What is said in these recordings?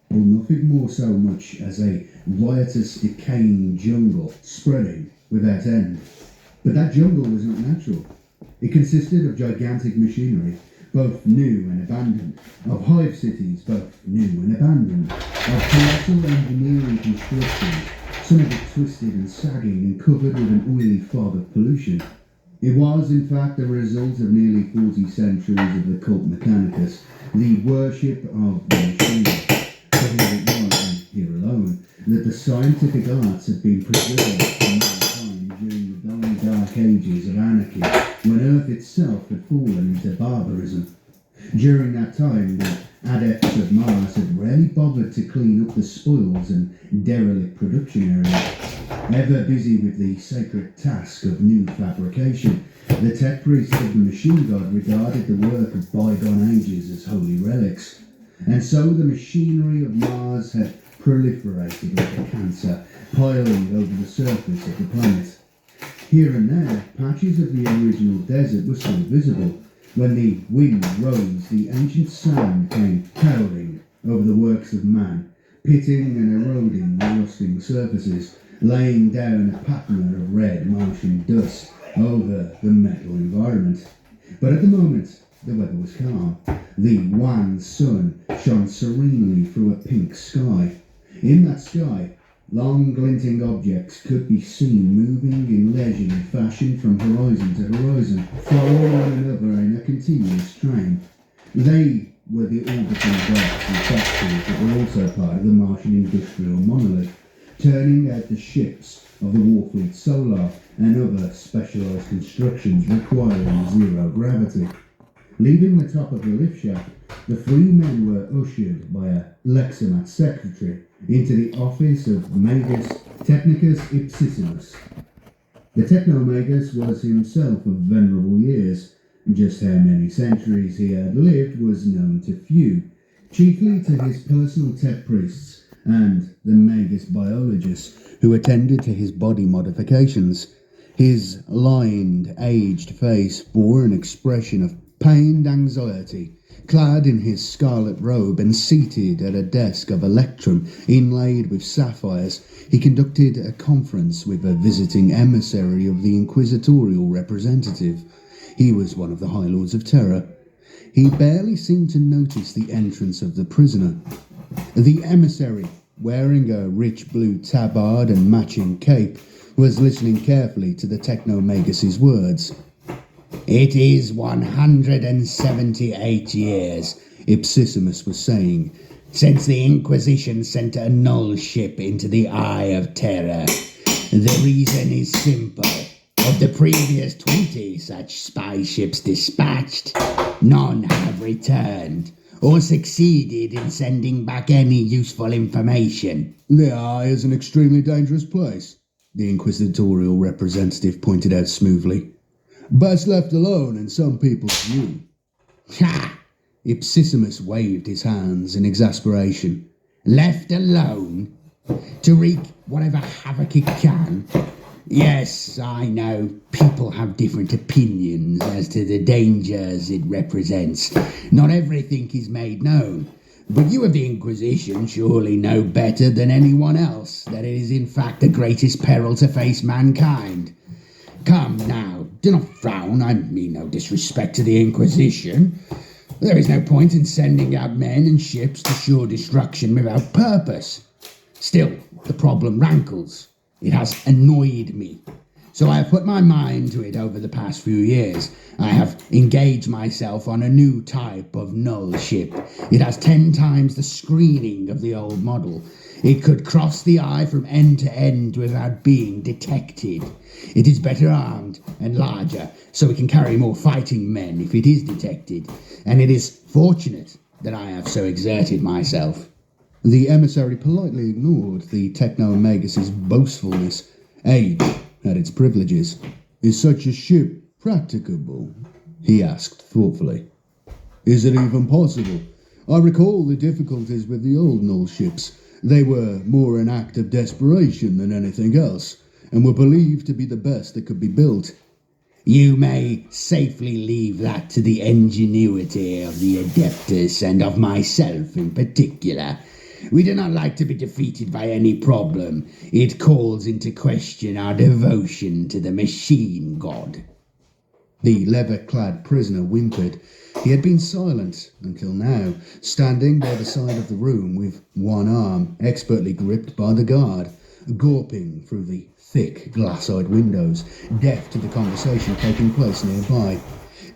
Well, nothing more so much as a riotous, decaying jungle spreading without end. But that jungle was not natural. It consisted of gigantic machinery, both new and abandoned, of hive cities, both new and abandoned, of colossal engineering construction, some of it twisted and sagging and covered with an oily fog of pollution. It was, in fact, the result of nearly 40 centuries of the cult mechanicus, the worship of the machine. But here it was, and here alone, that the scientific arts had been preserved for mankind during the long dark ages of anarchy, when Earth itself had fallen into barbarism. During that time, the adepts of Mars had rarely bothered to clean up the spoils and derelict production areas. Ever busy with the sacred task of new fabrication, the tech priests of the machine god regarded the work of bygone ages as holy relics. And so the machinery of Mars had proliferated like a cancer, piling over the surface of the planet. Here and there, patches of the original desert were still visible. When the wind rose, the ancient sand came howling over the works of man, pitting and eroding the rusting surfaces, laying down a pattern of red Martian dust over the metal environment. But at the moment, the weather was calm. The wan sun shone serenely through a pink sky. In that sky, long glinting objects could be seen moving in leisurely fashion from horizon to horizon, following one another in a continuous train. They were the orbiting docks and factories that were also part of the Martian industrial monolith, turning out the ships of the Warfleet Solar and other specialised constructions requiring zero gravity. Leaving the top of the lift shaft, the three men were ushered by a Lexamat secretary into the office of Magus Technicus Ipsissimus. The Technomagus was himself of venerable years. Just how many centuries he had lived was known to few, chiefly to his personal tech priests and the Magus biologists who attended to his body modifications. His lined, aged face bore an expression of pained anxiety. Clad in his scarlet robe and seated at a desk of electrum inlaid with sapphires, he conducted a conference with a visiting emissary of the inquisitorial representative. He was one of the High Lords of Terror. He barely seemed to notice the entrance of the prisoner. The emissary, wearing a rich blue tabard and matching cape, was listening carefully to the Technomagus's words. "It is 178 years," Ipsissimus was saying, "since the Inquisition sent a null ship into the Eye of Terror. The reason is simple. Of the previous 20 such spy ships dispatched, none have returned or succeeded in sending back any useful information." "The Eye is an extremely dangerous place," the inquisitorial representative pointed out smoothly. "Best left alone in some people's view." "Ha!" Ipsissimus waved his hands in exasperation. "Left alone? To wreak whatever havoc it can? Yes, I know, people have different opinions as to the dangers it represents. Not everything is made known. But you of the Inquisition surely know better than anyone else that it is in fact the greatest peril to face mankind. Come now, do not frown. I mean no disrespect to the Inquisition. There is no point in sending out men and ships to sure destruction without purpose. Still, the problem rankles. It has annoyed me. So I have put my mind to it over the past few years. I have engaged myself on a new type of null ship. It has 10 times the screening of the old model. It could cross the eye from end to end without being detected. It is better armed and larger, so it can carry more fighting men if it is detected. And it is fortunate that I have so exerted myself." The emissary politely ignored the Technomagus's boastfulness. Age had its privileges. "Is such a ship practicable?" he asked thoughtfully. "Is it even possible? I recall the difficulties with the old null ships. They were more an act of desperation than anything else, and were believed to be the best that could be built." "You may safely leave that to the ingenuity of the Adeptus and of myself in particular. We do not like to be defeated by any problem. It calls into question our devotion to the machine god. The leather-clad prisoner whimpered. He had been silent until now, standing by the side of the room with one arm expertly gripped by the guard, gawping through the thick glass-eyed windows, deaf to the conversation taking place nearby.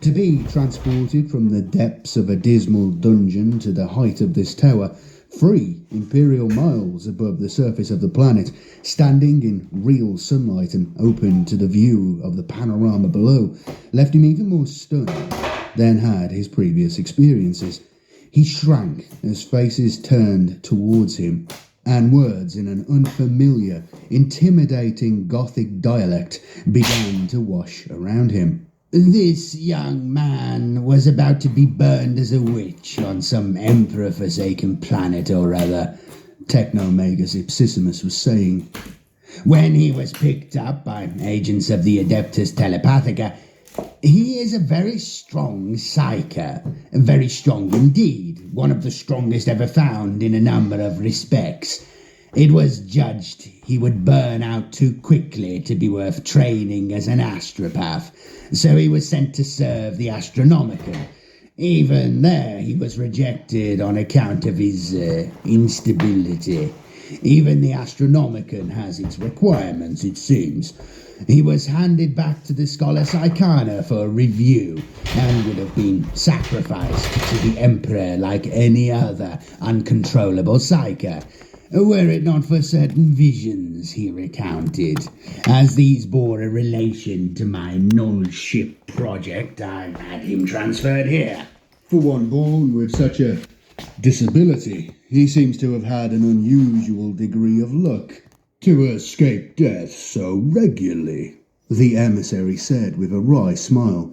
To be transported from the depths of a dismal dungeon to the height of this tower, 3 imperial miles above the surface of the planet, standing in real sunlight and open to the view of the panorama below, left him even more stunned than had his previous experiences. He shrank as faces turned towards him, and words in an unfamiliar, intimidating Gothic dialect began to wash around him. This young man was about to be burned as a witch on some emperor-forsaken planet or other, Technomagus Ipsissimus was saying. When he was picked up by agents of the Adeptus Telepathica, he is a very strong psyker, very strong indeed, one of the strongest ever found in a number of respects. It was judged he would burn out too quickly to be worth training as an astropath, so he was sent to serve the Astronomicon. Even there he was rejected on account of his instability. Even the Astronomicon has its requirements, it seems. He was handed back to the Scholar Psychana for review, and would have been sacrificed to the Emperor like any other uncontrollable psyker, were it not for certain visions he recounted. As these bore a relation to my null ship project, I've had him transferred here. For one born with such a disability, he seems to have had an unusual degree of luck to escape death so regularly, the emissary said with a wry smile.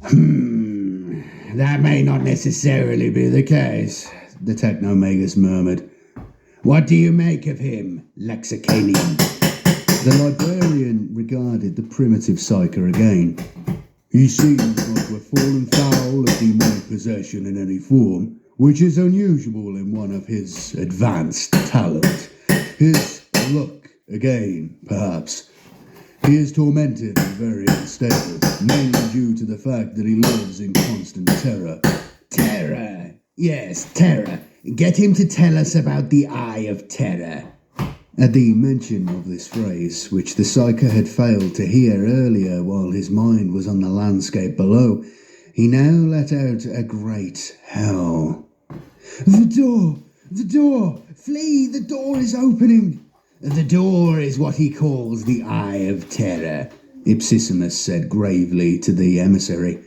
That may not necessarily be the case, the Technomagus murmured. What do you make of him, Lexicanian? The librarian regarded the primitive psyker again. He seems not to have fallen foul of demonic possession in any form, which is unusual in one of his advanced talent. His luck, again, perhaps. He is tormented and very unstable, mainly due to the fact that he lives in constant terror. Terror? Yes, terror. Get him to tell us about the Eye of Terror. At the mention of this phrase, which the psyker had failed to hear earlier while his mind was on the landscape below, he now let out a great howl. The door! The door! Flee! The door is opening! The door is what he calls the Eye of Terror, Ipsissimus said gravely to the emissary.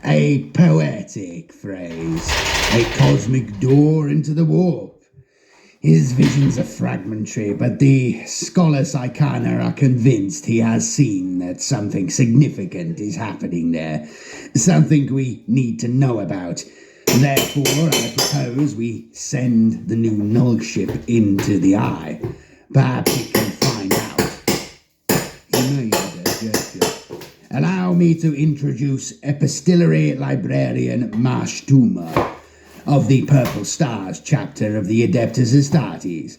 A poetic phrase, a cosmic door into the warp. His visions are fragmentary, but the Scholar Psychana are convinced he has seen that something significant is happening there, something we need to know about. Therefore, I propose we send the new null ship into the Eye. Perhaps it can find out. He made a gesture. Allow me to introduce Epistolary Librarian Marsh Tuma of the Purple Stars chapter of the Adeptus Astartes.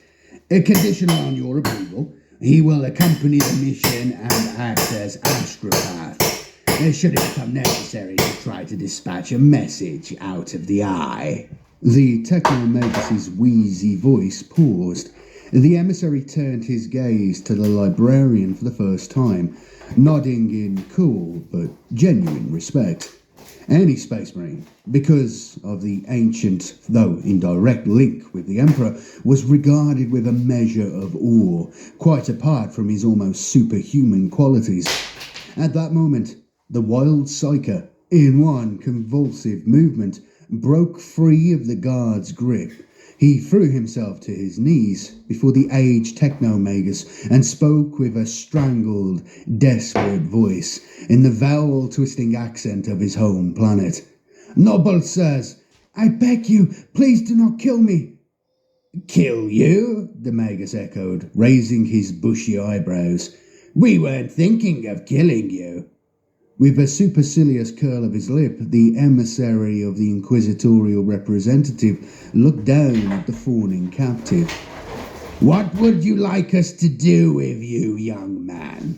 Conditional on your approval, he will accompany the mission and act as astropath, should it become necessary to try to dispatch a message out of the Eye. The Technomagus's wheezy voice paused. The emissary turned his gaze to the librarian for the first time, nodding in cool but genuine respect. Any space marine, because of the ancient, though indirect link with the Emperor, was regarded with a measure of awe, quite apart from his almost superhuman qualities. At that moment, the wild psyker, in one convulsive movement, broke free of the guard's grip. He threw himself to his knees before the aged Technomagus and spoke with a strangled, desperate voice in the vowel-twisting accent of his home planet. Noble sirs, I beg you, please do not kill me. Kill you? The Magus echoed, raising his bushy eyebrows. We weren't thinking of killing you. With a supercilious curl of his lip, the emissary of the inquisitorial representative looked down at the fawning captive. What would you like us to do with you, young man?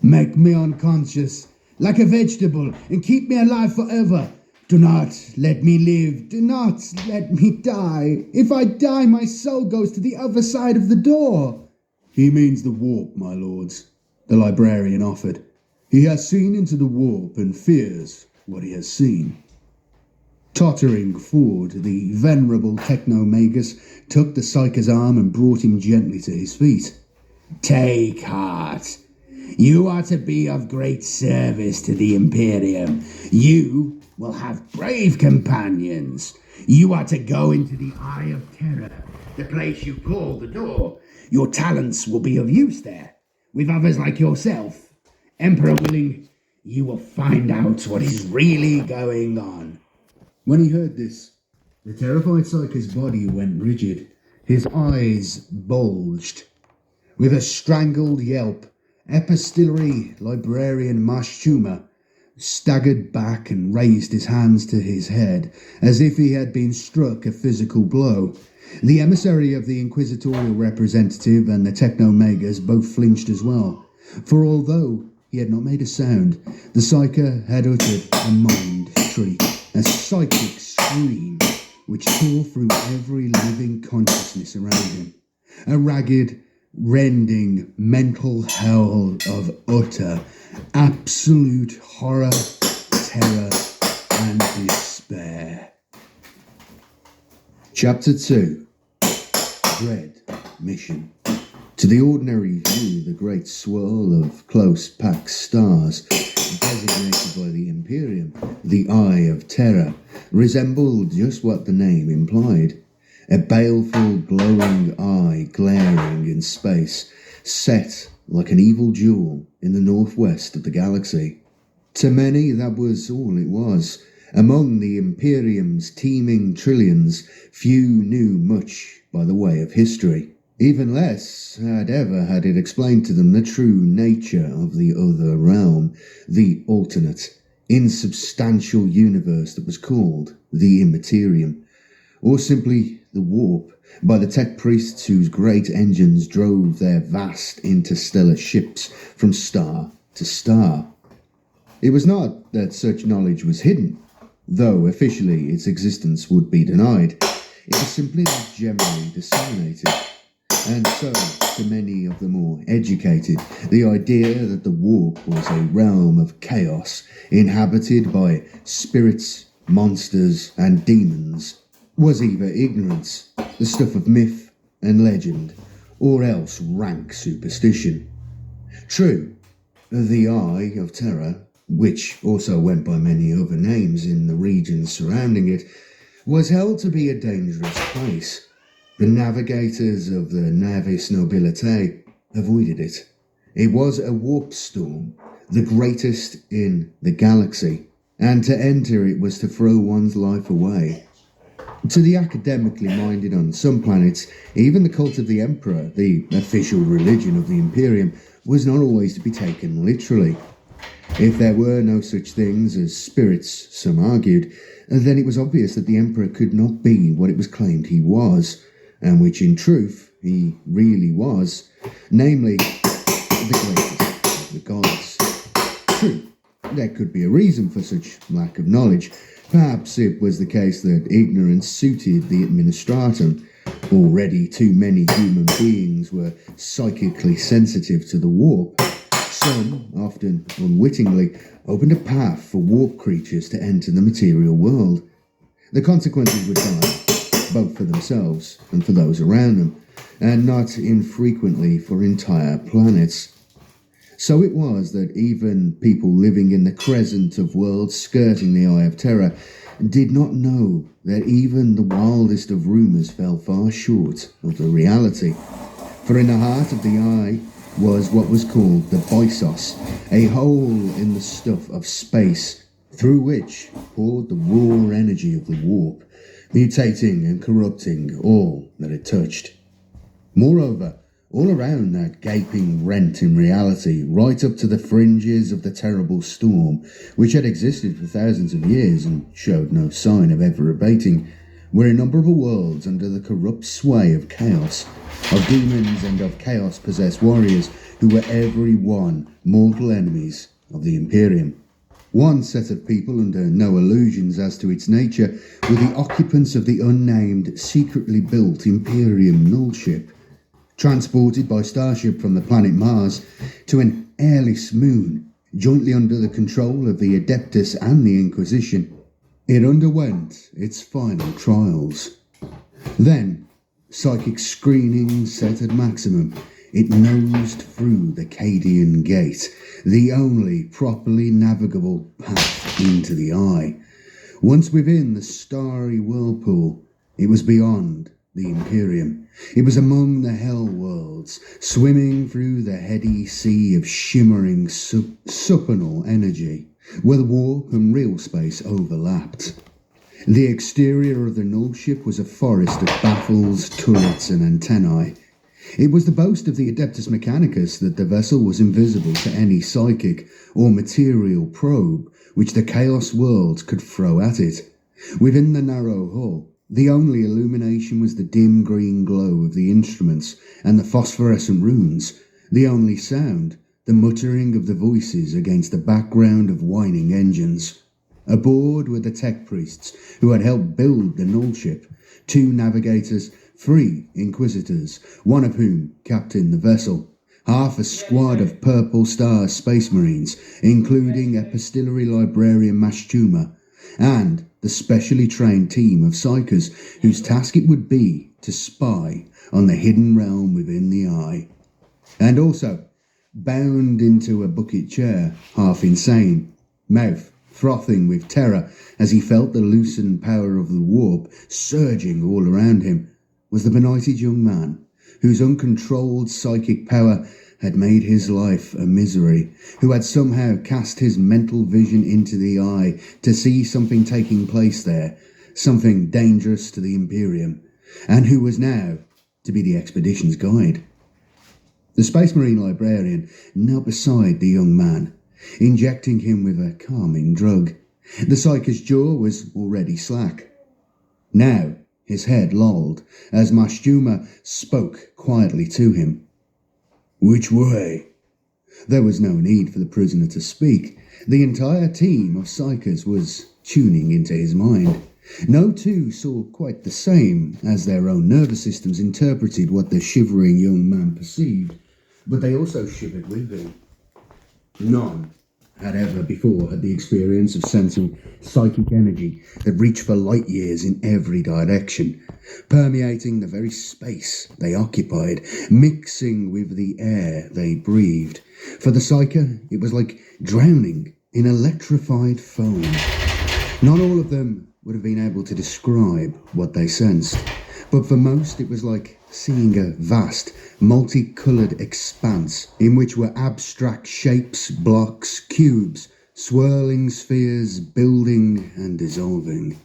Make me unconscious, like a vegetable, and keep me alive forever. Do not let me live. Do not let me die. If I die, my soul goes to the other side of the door. He means the warp, my lords, the librarian offered. He has seen into the warp and fears what he has seen. Tottering forward, the venerable Technomagus took the psyker's arm and brought him gently to his feet. Take heart. You are to be of great service to the Imperium. You will have brave companions. You are to go into the Eye of Terror, the place you call the door. Your talents will be of use there, with others like yourself. Emperor willing, you will find out what is really going on. When he heard this, the terrified psyker's body went rigid. His eyes bulged. With a strangled yelp, epistolary librarian Mashuma staggered back and raised his hands to his head, as if he had been struck a physical blow. The emissary of the inquisitorial representative and the Technomagus both flinched as well, for although he had not made a sound, the psyker had uttered a mind shriek, a psychic scream which tore through every living consciousness around him. A ragged, rending mental howl of utter, absolute horror, terror, and despair. Chapter 2. Dread Mission. To the ordinary view, the great swirl of close-packed stars, designated by the Imperium, the Eye of Terror, resembled just what the name implied. A baleful, glowing eye glaring in space, set like an evil jewel in the northwest of the galaxy. To many, that was all it was. Among the Imperium's teeming trillions, few knew much by the way of history. Even less had ever had it explained to them the true nature of the other realm, the alternate, insubstantial universe that was called the Immaterium, or simply the warp, by the tech priests whose great engines drove their vast interstellar ships from star to star. It was not that such knowledge was hidden, though officially its existence would be denied. It was simply not generally disseminated. And so, to many of the more educated, the idea that the warp was a realm of chaos inhabited by spirits, monsters, and demons was either ignorance, the stuff of myth and legend, or else rank superstition. True, the Eye of Terror, which also went by many other names in the regions surrounding it, was held to be a dangerous place. The navigators of the Navis Nobilite avoided it. It was a warp storm, the greatest in the galaxy, and to enter it was to throw one's life away. To the academically minded on some planets, even the cult of the Emperor, the official religion of the Imperium, was not always to be taken literally. If there were no such things as spirits, some argued, then it was obvious that the Emperor could not be what it was claimed he was, and which in truth he really was, namely, the greatest of the gods. True, there could be a reason for such lack of knowledge. Perhaps it was the case that ignorance suited the administratum. Already too many human beings were psychically sensitive to the warp. Some, often unwittingly, opened a path for warp creatures to enter the material world. The consequences were dire, both for themselves and for those around them, and not infrequently for entire planets. So it was that even people living in the crescent of worlds skirting the Eye of Terror did not know that even the wildest of rumours fell far short of the reality. For in the heart of the eye was what was called the Byssos, a hole in the stuff of space, through which poured the raw energy of the warp, mutating and corrupting all that it touched. Moreover, all around that gaping rent in reality, right up to the fringes of the terrible storm, which had existed for thousands of years and showed no sign of ever abating, were innumerable worlds under the corrupt sway of chaos, of demons and of chaos-possessed warriors who were every one mortal enemies of the Imperium. One set of people under no illusions as to its nature were the occupants of the unnamed, secretly built Imperium nullship, transported by starship from the planet Mars to an airless moon, jointly under the control of the Adeptus and the Inquisition. It underwent its final trials. Then, psychic screening set at maximum, it nosed through the Cadian Gate, the only properly navigable path into the Eye. Once within the starry whirlpool, it was beyond the Imperium. It was among the hell worlds, swimming through the heady sea of shimmering supernal energy, where the warp and real space overlapped. The exterior of the null ship was a forest of baffles, turrets and antennae. It was the boast of the Adeptus Mechanicus that the vessel was invisible to any psychic or material probe which the chaos worlds could throw at it. Within the narrow hull, the only illumination was the dim green glow of the instruments and the phosphorescent runes. The only sound, the muttering of the voices against the background of whining engines. Aboard were the tech priests who had helped build the null ship, 2 navigators, 3 inquisitors, one of whom captained the vessel, half a squad of Purple Star Space Marines, including epistolary librarian Mashtuma, and the specially trained team of psychers whose task it would be to spy on the hidden realm within the Eye. And also, bound into a bucket chair, half insane, mouth frothing with terror as he felt the loosened power of the warp surging all around him, was the benighted young man whose uncontrolled psychic power had made his life a misery, who had somehow cast his mental vision into the Eye to see something taking place there, something dangerous to the Imperium, and who was now to be the expedition's guide. The Space Marine librarian knelt beside the young man, injecting him with a calming drug. The psychic jaw was already slack. Now his head lolled as Mashtuma spoke quietly to him. "Which way?" There was no need for the prisoner to speak. The entire team of psychers was tuning into his mind. No two saw quite the same, as their own nervous systems interpreted what the shivering young man perceived, but they also shivered with him. None had ever before had the experience of sensing psychic energy that reached for light years in every direction, permeating the very space they occupied, mixing with the air they breathed. For the psyker, it was like drowning in electrified foam. Not all of them would have been able to describe what they sensed, but for most it was like seeing a vast, multicoloured expanse in which were abstract shapes, blocks, cubes, swirling spheres, building and dissolving.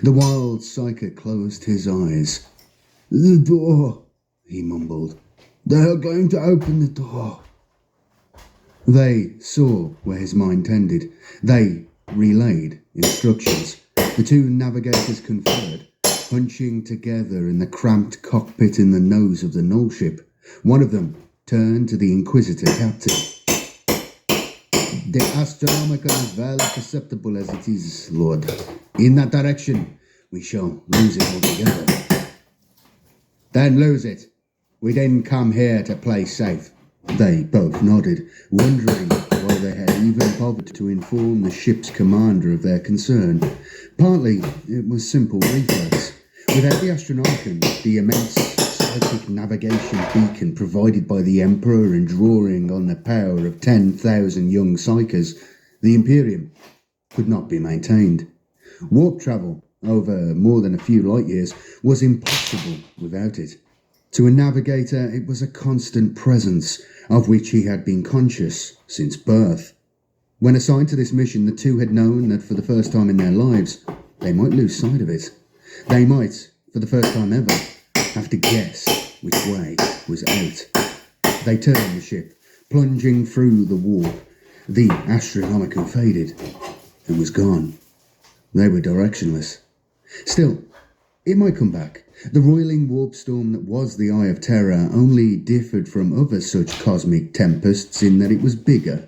The wild psyker closed his eyes. "The door," he mumbled. "They are going to open the door." They saw where his mind tended. They relayed instructions. The 2 navigators conferred, hunching together in the cramped cockpit in the nose of the null ship. One of them turned to the Inquisitor captain. "The astronomical is well perceptible as it is, Lord. In that direction, we shall lose it altogether." "Then lose it. We didn't come here to play safe." They both nodded, wondering why they had even bothered to inform the ship's commander of their concern. Partly, it was simple reflex. Without the Astronomicon, the immense psychic navigation beacon provided by the Emperor and drawing on the power of 10,000 young psychers, the Imperium could not be maintained. Warp travel over more than a few light years was impossible without it. To a navigator, it was a constant presence, of which he had been conscious since birth. When assigned to this mission, the 2 had known that for the first time in their lives, they might lose sight of it. They might, for the first time ever, have to guess which way was out. They turned the ship, plunging through the warp. The Astronomicon faded and was gone. They were directionless. Still, it might come back. The roiling warp storm that was the Eye of Terror only differed from other such cosmic tempests in that it was bigger.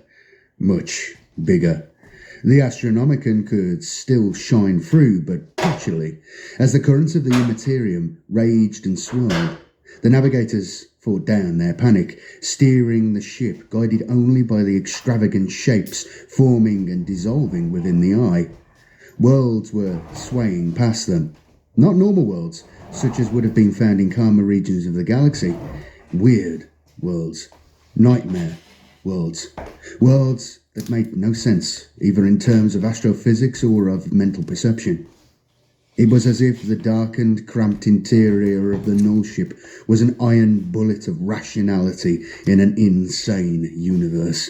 Much bigger. The Astronomicon could still shine through, but patchily, as the currents of the Immaterium raged and swirled. The navigators fought down their panic, steering the ship, guided only by the extravagant shapes forming and dissolving within the eye. Worlds were swaying past them. Not normal worlds, such as would have been found in calmer regions of the galaxy. Weird worlds. Nightmare worlds. Worlds that made no sense, either in terms of astrophysics or of mental perception. It was as if the darkened, cramped interior of the null ship was an iron bullet of rationality in an insane universe.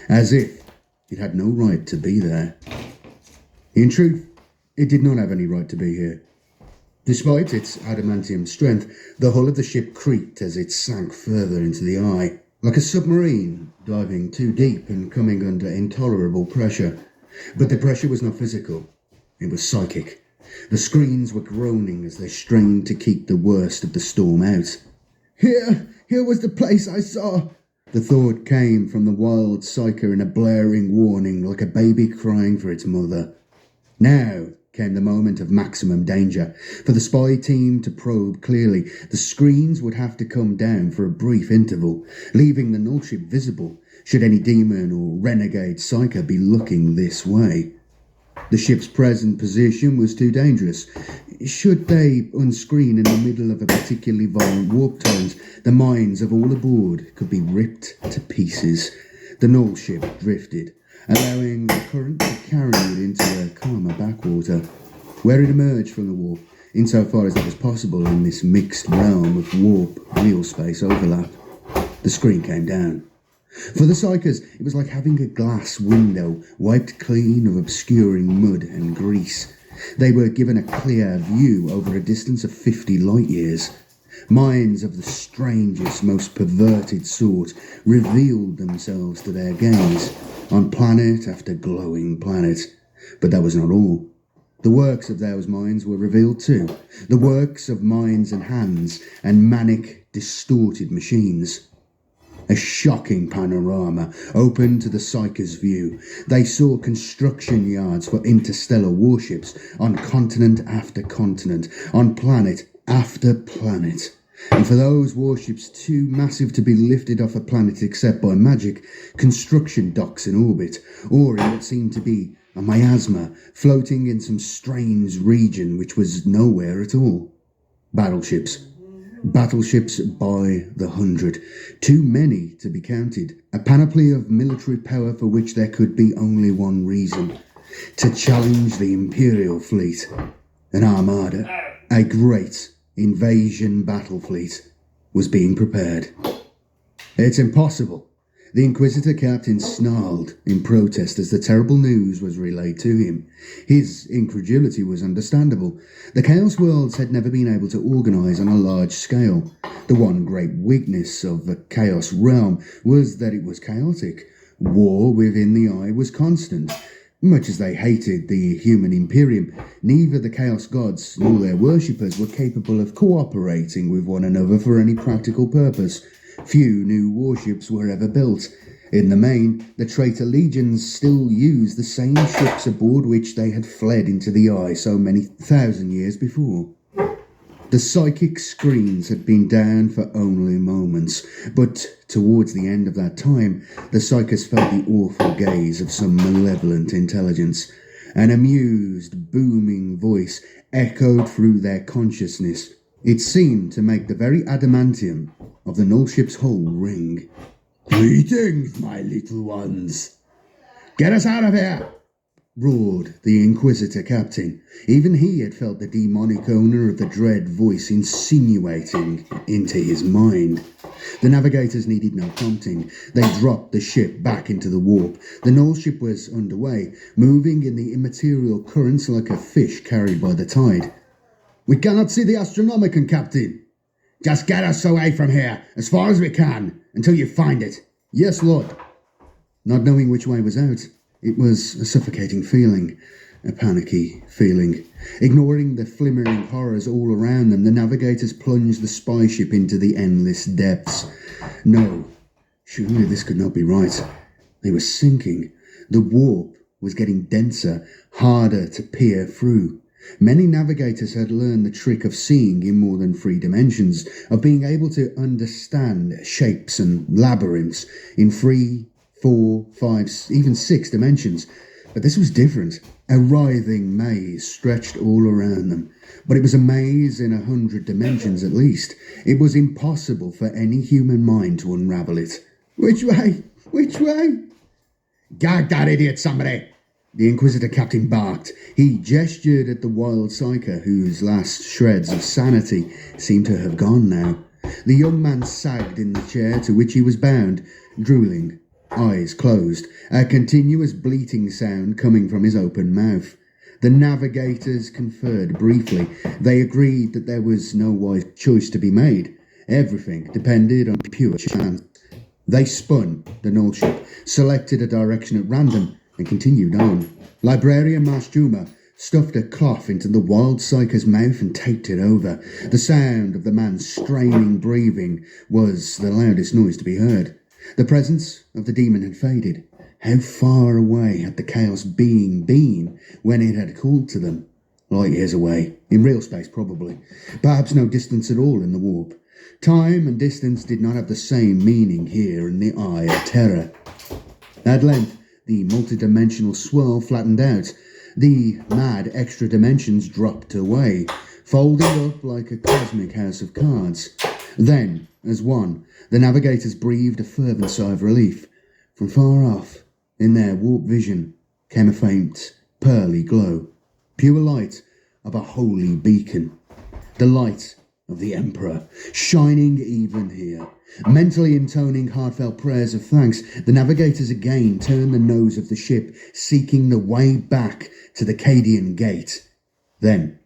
As if it had no right to be there. In truth, it did not have any right to be here. Despite its adamantium strength, the hull of the ship creaked as it sank further into the eye, like a submarine diving too deep and coming under intolerable pressure. But the pressure was not physical, it was psychic. The screens were groaning as they strained to keep the worst of the storm out. Here was the place I saw. The thought came from the wild psyker in a blaring warning, like a baby crying for its mother. Now came the moment of maximum danger. For the spy team to probe clearly, the screens would have to come down for a brief interval, leaving the null ship visible, should any demon or renegade psyker be looking this way. The ship's present position was too dangerous. Should they unscreen in the middle of a particularly violent warp torrent, the minds of all aboard could be ripped to pieces. The null ship drifted, allowing the current to carry it into a calmer backwater, where it emerged from the warp, insofar as that was possible in this mixed realm of warp-real space overlap. The screen came down. For the psychers, it was like having a glass window wiped clean of obscuring mud and grease. They were given a clear view over a distance of 50 light years. Minds of the strangest, most perverted sort revealed themselves to their gaze on planet after glowing planet. But that was not all. The works of those minds were revealed too. The works of minds and hands and manic, distorted machines. A shocking panorama opened to the psychers' view. They saw construction yards for interstellar warships on continent after continent, on planet after planet. And for those warships too massive to be lifted off a planet except by magic, construction docks in orbit, or in what seemed to be a miasma, floating in some strange region which was nowhere at all. Battleships. Battleships by the hundred. Too many to be counted. A panoply of military power for which there could be only one reason. To challenge the Imperial fleet. An armada. A great invasion battle fleet was being prepared. It's impossible. The Inquisitor captain snarled in protest as the terrible news was relayed to him. His incredulity was understandable. The Chaos Worlds had never been able to organise on a large scale. The one great weakness of the Chaos realm was that it was chaotic. War within the Eye was constant. Much as they hated the human Imperium, neither the Chaos Gods nor their worshippers were capable of cooperating with one another for any practical purpose. Few new warships were ever built. In the main, the traitor legions still used the same ships aboard which they had fled into the Eye so many thousand years before. The psychic screens had been down for only moments, but towards the end of that time, the psychers felt the awful gaze of some malevolent intelligence. An amused, booming voice echoed through their consciousness. It seemed to make the very adamantium of the null ship's hull ring. "Greetings, my little ones! Get us out of here!" roared the Inquisitor captain. Even he had felt the demonic owner of the dread voice insinuating into his mind. The navigators needed no prompting. They dropped the ship back into the warp. The null ship was underway, moving in the immaterial currents like a fish carried by the tide. "We cannot see the Astronomicon, Captain," Just get us away from here, as far as we can, until you find it. Yes, Lord. Not knowing which way was out, it was a suffocating feeling, a panicky feeling. Ignoring the flimmering horrors all around them, the navigators plunged the spy ship into the endless depths. No, surely this could not be right. They were sinking. The warp was getting denser, harder to peer through. Many navigators had learned the trick of seeing in more than 3 dimensions, of being able to understand shapes and labyrinths in 3, 4, 5, even 6 dimensions. But this was different. A writhing maze stretched all around them. But it was a maze in 100 dimensions at least. It was impossible for any human mind to unravel it. Which way? Which way? Gag that idiot, somebody! The Inquisitor captain barked. He gestured at the wild psyker, whose last shreds of sanity seemed to have gone now. The young man sagged in the chair to which he was bound, drooling, eyes closed, a continuous bleating sound coming from his open mouth. The navigators conferred briefly. They agreed that there was no wise choice to be made. Everything depended on pure chance. They spun the null ship, selected a direction at random, and continued on. Librarian Marshjuma stuffed a cloth into the wild psyker's mouth and taped it over. The sound of the man's straining breathing was the loudest noise to be heard. The presence of the demon had faded. How far away had the chaos being been when it had called to them? Light years away. In real space, probably. Perhaps no distance at all in the warp. Time and distance did not have the same meaning here in the Eye of Terror. At length, the multidimensional swirl flattened out. The mad extra dimensions dropped away, folding up like a cosmic house of cards. Then, as one, the navigators breathed a fervent sigh of relief. From far off, in their warp vision, came a faint, pearly glow. Pure light of a holy beacon. The light of the Emperor, shining even here. Mentally intoning heartfelt prayers of thanks, the navigators again turned the nose of the ship, seeking the way back to the Cadian Gate. Then,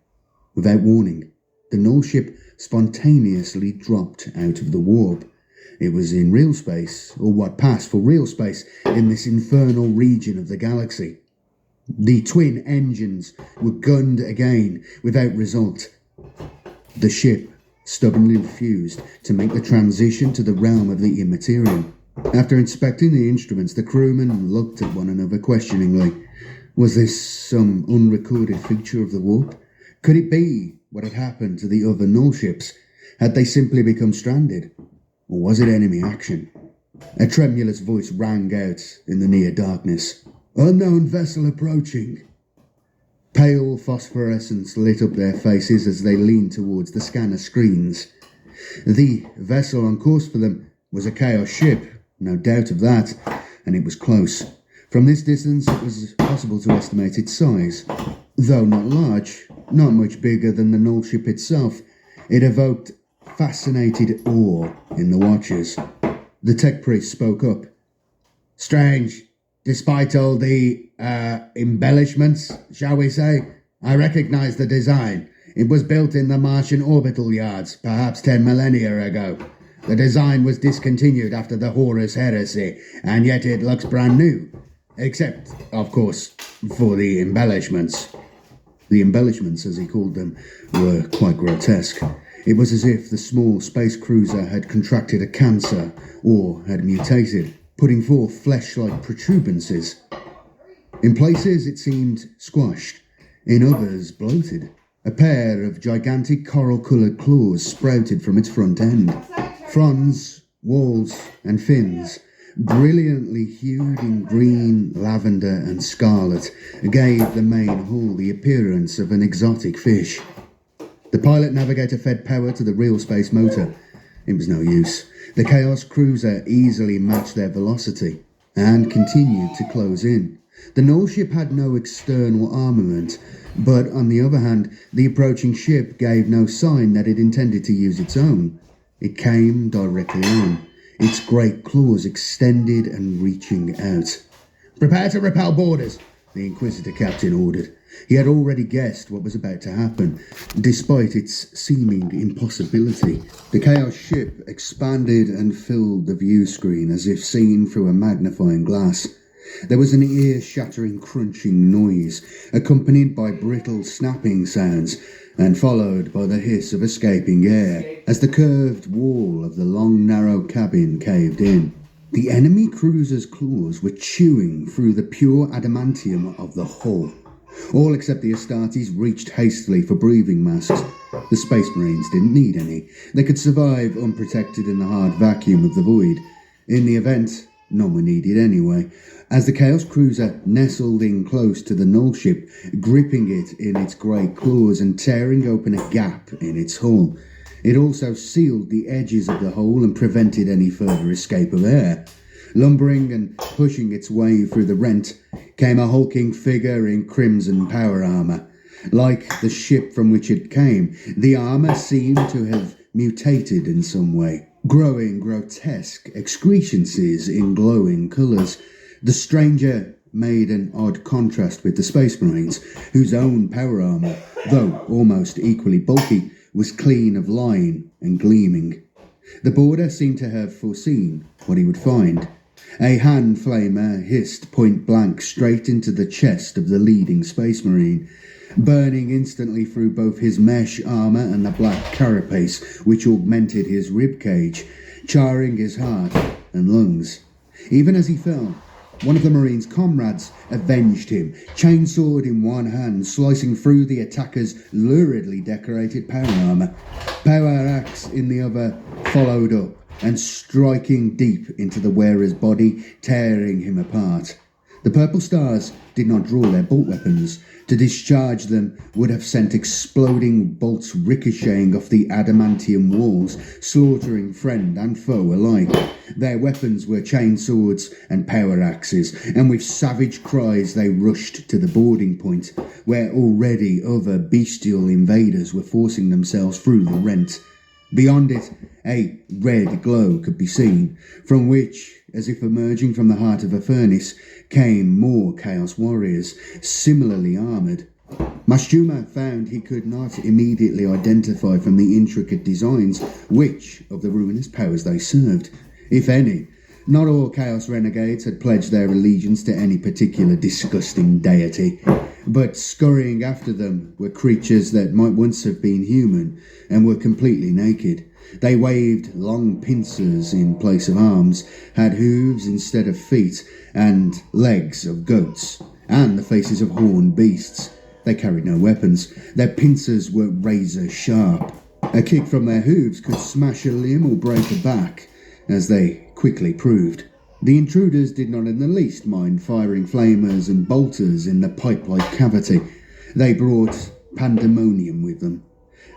without warning, the null ship spontaneously dropped out of the warp. It was in real space, or what passed for real space, in this infernal region of the galaxy. The twin engines were gunned again, without result. The ship stubbornly refused to make the transition to the realm of the immaterial. After inspecting the instruments, the crewmen looked at one another questioningly. Was this some unrecorded feature of the warp? Could it be what had happened to the other null ships? Had they simply become stranded? Or was it enemy action? A tremulous voice rang out in the near darkness. Unknown vessel approaching. Pale phosphorescence lit up their faces as they leaned towards the scanner screens. The vessel on course for them was a Chaos ship, no doubt of that, and it was close. From this distance it was possible to estimate its size. Though not large, not much bigger than the null ship itself, it evoked fascinated awe in the watchers. The tech priest spoke up. Strange. Despite all the, embellishments, shall we say, I recognize the design. It was built in the Martian orbital yards, perhaps 10 millennia ago. The design was discontinued after the Horus Heresy, and yet it looks brand new. Except, of course, for the embellishments. The embellishments, as he called them, were quite grotesque. It was as if the small space cruiser had contracted a cancer, or had mutated, putting forth flesh-like protuberances. In places it seemed squashed, in others bloated. A pair of gigantic coral-coloured claws sprouted from its front end. Fronds, walls, and fins, brilliantly hued in green, lavender, and scarlet, gave the main hull the appearance of an exotic fish. The pilot navigator fed power to the real space motor. It was no use. The Chaos cruiser easily matched their velocity and continued to close in. The null ship had no external armament, but on the other hand, the approaching ship gave no sign that it intended to use its own. It came directly on, its great claws extended and reaching out. Prepare to repel boarders, the Inquisitor captain ordered. He had already guessed what was about to happen, despite its seeming impossibility. The Chaos ship expanded and filled the view screen as if seen through a magnifying glass. There was an ear-shattering crunching noise, accompanied by brittle snapping sounds, and followed by the hiss of escaping air as the curved wall of the long, narrow cabin caved in. The enemy cruiser's claws were chewing through the pure adamantium of the hull. All except the Astartes reached hastily for breathing masks. The Space Marines didn't need any. They could survive unprotected in the hard vacuum of the void. In the event, none were needed anyway. As the Chaos cruiser nestled in close to the null ship, gripping it in its grey claws and tearing open a gap in its hull. It also sealed the edges of the hole and prevented any further escape of air. Lumbering and pushing its way through the rent came a hulking figure in crimson power armour. Like the ship from which it came, the armour seemed to have mutated in some way, growing grotesque excrescences in glowing colours. The stranger made an odd contrast with the Space Marines, whose own power armour, though almost equally bulky, was clean of line and gleaming. The boarder seemed to have foreseen what he would find. A hand flamer hissed point blank straight into the chest of the leading Space Marine, burning instantly through both his mesh armour and the black carapace which augmented his rib cage, charring his heart and lungs. Even as he fell, one of the Marine's comrades avenged him, chainsword in one hand, slicing through the attacker's luridly decorated power armour. Power axe in the other followed up, and striking deep into the wearer's body, tearing him apart. The purple stars did not draw their bolt weapons. To discharge them would have sent exploding bolts ricocheting off the adamantium walls, slaughtering friend and foe alike. Their weapons were chainswords and power axes, and with savage cries they rushed to the boarding point, where already other bestial invaders were forcing themselves through the rent. Beyond it, a red glow could be seen, from which, as if emerging from the heart of a furnace, came more Chaos warriors, similarly armoured. Mashtuma found he could not immediately identify from the intricate designs which of the ruinous powers they served, if any. Not all Chaos renegades had pledged their allegiance to any particular disgusting deity, but scurrying after them were creatures that might once have been human and were completely naked. They waved long pincers in place of arms, had hooves instead of feet, and legs of goats, and the faces of horned beasts. They carried no weapons. Their pincers were razor sharp. A kick from their hooves could smash a limb or break a back, as they quickly proved. The intruders did not in the least mind firing flamers and bolters in the pipe-like cavity. They brought pandemonium with them.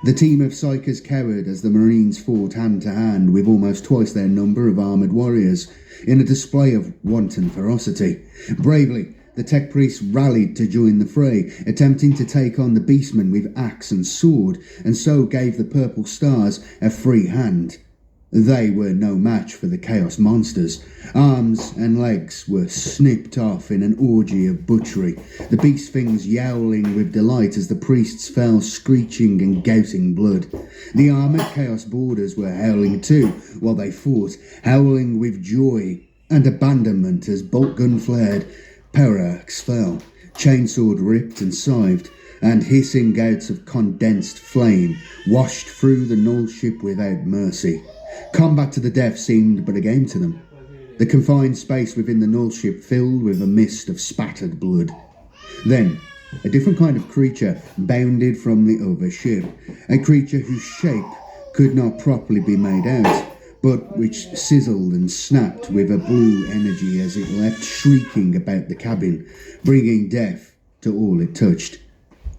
The team of psychers cowered as the Marines fought hand-to-hand with almost twice their number of armoured warriors, in a display of wanton ferocity. Bravely, the tech priests rallied to join the fray, attempting to take on the beastmen with axe and sword, and so gave the purple stars a free hand. They were no match for the Chaos monsters. Arms and legs were snipped off in an orgy of butchery, the beast things yowling with delight as the priests fell screeching and gouting blood. The armoured Chaos boarders were howling too, while they fought, howling with joy and abandonment as bolt gun flared, power axe fell, chainsword ripped and scythed, and hissing gouts of condensed flame washed through the null ship without mercy. Combat to the death seemed but a game to them. The confined space within the null ship filled with a mist of spattered blood. Then, a different kind of creature bounded from the other ship, a creature whose shape could not properly be made out, but which sizzled and snapped with a blue energy as it leapt shrieking about the cabin, bringing death to all it touched.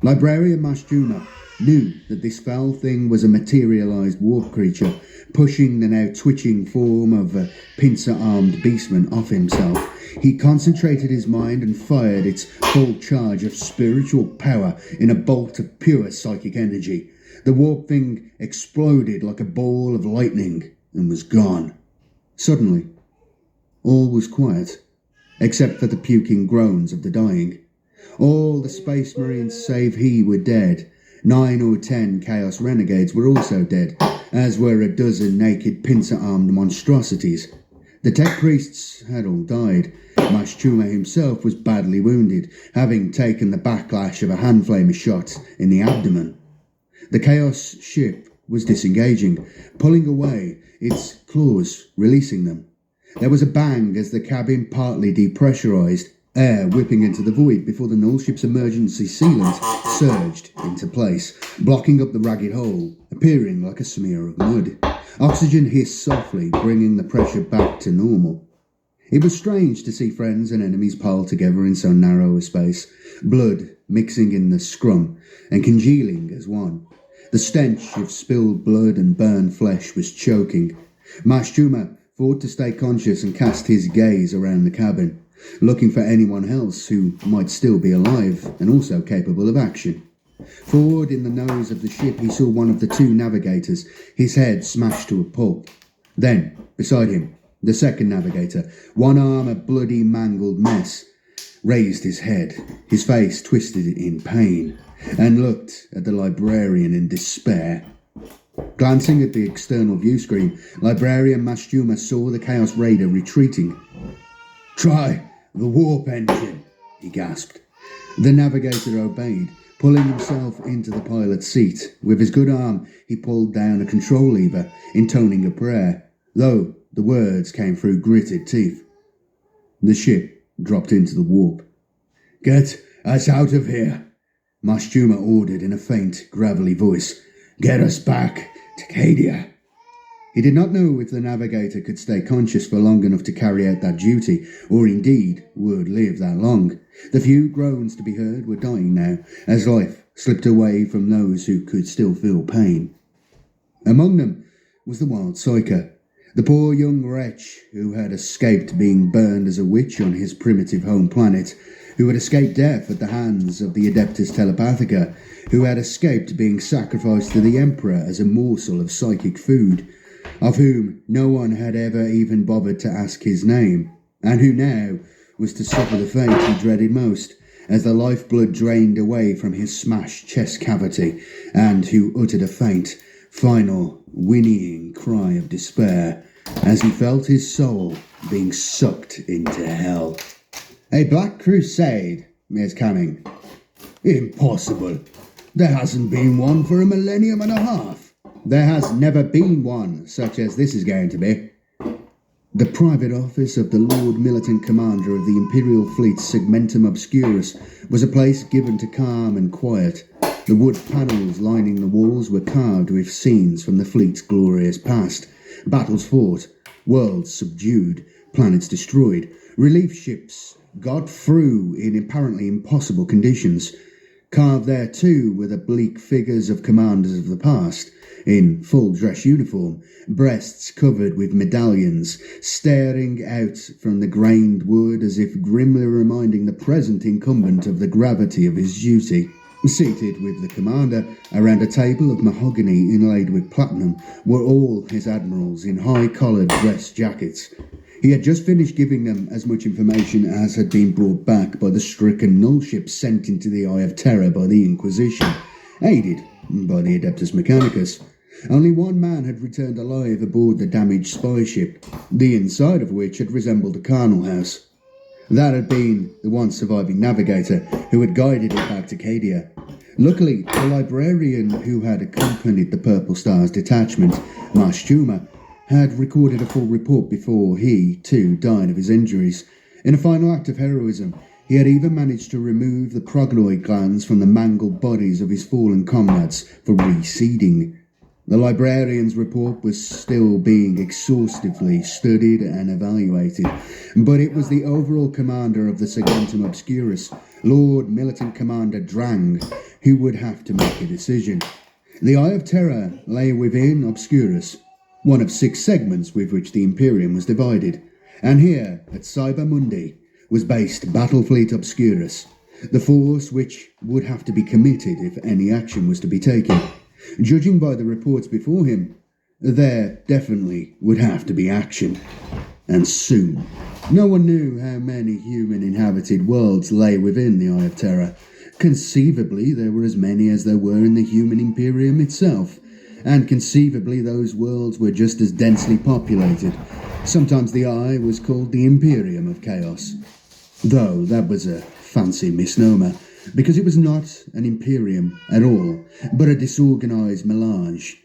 Librarian Mashtuma knew that this foul thing was a materialized warp creature, pushing the now twitching form of a pincer-armed beastman off himself. He concentrated his mind and fired its full charge of spiritual power in a bolt of pure psychic energy. The warp thing exploded like a ball of lightning and was gone. Suddenly, all was quiet, except for the puking groans of the dying. All the Space Marines save he were dead. 9 or 10 Chaos Renegades were also dead, as were a dozen naked pincer-armed monstrosities. The tech priests had all died. Mashchuma himself was badly wounded, having taken the backlash of a handflamer shot in the abdomen. The Chaos ship was disengaging, pulling away, its claws releasing them. There was a bang as the cabin partly depressurized, air whipping into the void before the null ship's emergency sealant surged into place, blocking up the ragged hole, appearing like a smear of mud. Oxygen hissed softly, bringing the pressure back to normal. It was strange to see friends and enemies piled together in so narrow a space, blood mixing in the scrum and congealing as one. The stench of spilled blood and burned flesh was choking. Mashchuma fought to stay conscious and cast his gaze around the cabin, looking for anyone else who might still be alive and also capable of action. Forward in the nose of the ship he saw one of the two navigators, his head smashed to a pulp. Then, beside him, the second navigator, one arm a bloody mangled mess, raised his head, his face twisted in pain, and looked at the librarian in despair. Glancing at the external view screen, Librarian Mashchuma saw the Chaos Raider retreating. "Try the warp engine," he gasped. The navigator obeyed, pulling himself into the pilot's seat. With his good arm, he pulled down a control lever, intoning a prayer, though the words came through gritted teeth. The ship dropped into the warp. "Get us out of here," Mashchuma ordered in a faint, gravelly voice. "Get us back to Cadia." He did not know if the navigator could stay conscious for long enough to carry out that duty, or indeed would live that long. The few groans to be heard were dying now, as life slipped away from those who could still feel pain. Among them was the wild psyker, the poor young wretch who had escaped being burned as a witch on his primitive home planet, who had escaped death at the hands of the Adeptus Telepathica, who had escaped being sacrificed to the Emperor as a morsel of psychic food, of whom no one had ever even bothered to ask his name, and who now was to suffer the fate he dreaded most, as the lifeblood drained away from his smashed chest cavity, and who uttered a faint, final, whinnying cry of despair, as he felt his soul being sucked into hell. "A Black Crusade is coming." "Impossible. There hasn't been one for a millennium and a half." "There has never been one such as this is going to be." The private office of the Lord Militant Commander of the Imperial Fleet's Segmentum Obscurus was a place given to calm and quiet. The wood panels lining the walls were carved with scenes from the fleet's glorious past. Battles fought, worlds subdued, planets destroyed, relief ships got through in apparently impossible conditions. Carved there too were the bleak figures of commanders of the past, in full dress uniform, breasts covered with medallions, staring out from the grained wood as if grimly reminding the present incumbent of the gravity of his duty. Seated with the commander around a table of mahogany inlaid with platinum were all his admirals in high-collared dress jackets. He had just finished giving them as much information as had been brought back by the stricken null ship sent into the Eye of Terror by the Inquisition, aided by the Adeptus Mechanicus. Only one man had returned alive aboard the damaged spy ship, the inside of which had resembled a carnal house. That had been the once surviving navigator who had guided it back to Cadia. Luckily, the librarian who had accompanied the Purple Star's detachment, Mashchuma, had recorded a full report before he, too, died of his injuries. In a final act of heroism, he had even managed to remove the prognoid glands from the mangled bodies of his fallen comrades for reseeding. The librarian's report was still being exhaustively studied and evaluated, but it was the overall commander of the Segmentum Obscurus, Lord Militant Commander Drang, who would have to make a decision. The Eye of Terror lay within Obscurus, one of 6 segments with which the Imperium was divided, and here, at Cyber Mundi, was based Battlefleet Obscurus, the force which would have to be committed if any action was to be taken. Judging by the reports before him, there definitely would have to be action. and soon. No one knew how many human-inhabited worlds lay within the Eye of Terror. Conceivably, there were as many as there were in the human Imperium itself, and conceivably those worlds were just as densely populated. Sometimes the Eye was called the Imperium of Chaos, though that was a fancy misnomer, because it was not an Imperium at all, but a disorganized melange.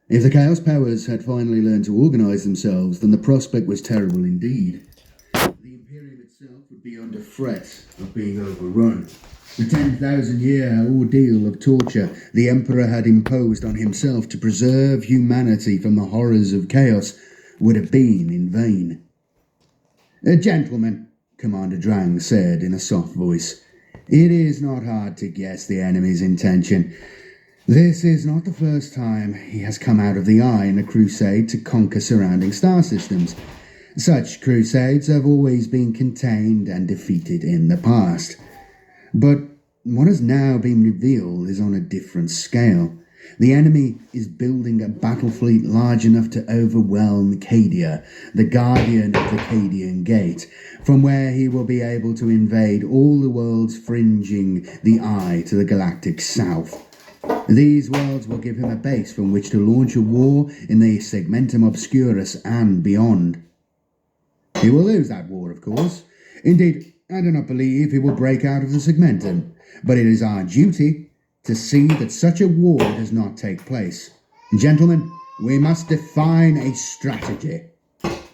If the Chaos Powers had finally learned to organize themselves, then the prospect was terrible indeed. The Imperium itself would be under threat of being overrun. The 10,000-year ordeal of torture the Emperor had imposed on himself to preserve humanity from the horrors of chaos would have been in vain. Gentlemen, Commander Drang said in a soft voice, it is not hard to guess the enemy's intention. This is not the first time he has come out of the Eye in a crusade to conquer surrounding star systems. Such crusades have always been contained and defeated in the past. But what has now been revealed is on a different scale. The enemy is building a battle fleet large enough to overwhelm Cadia, the guardian of the Cadian Gate, from where he will be able to invade all the worlds fringing the Eye to the galactic south. These worlds will give him a base from which to launch a war in the Segmentum Obscurus and beyond. He will lose that war, of course. Indeed, I do not believe he will break out of the Segmentum, but it is our duty to see that such a war does not take place. Gentlemen, we must define a strategy.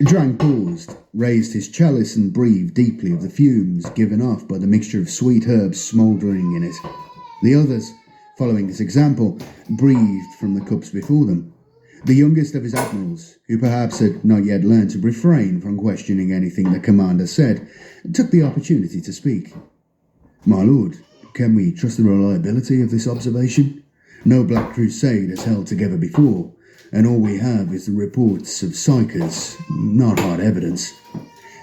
Drang paused, raised his chalice and breathed deeply of the fumes given off by the mixture of sweet herbs smouldering in it. The others, following his example, breathed from the cups before them. The youngest of his admirals, who perhaps had not yet learned to refrain from questioning anything the commander said, took the opportunity to speak. My lord, can we trust the reliability of this observation? No Black Crusade has held together before, and all we have is the reports of psychers, not hard evidence.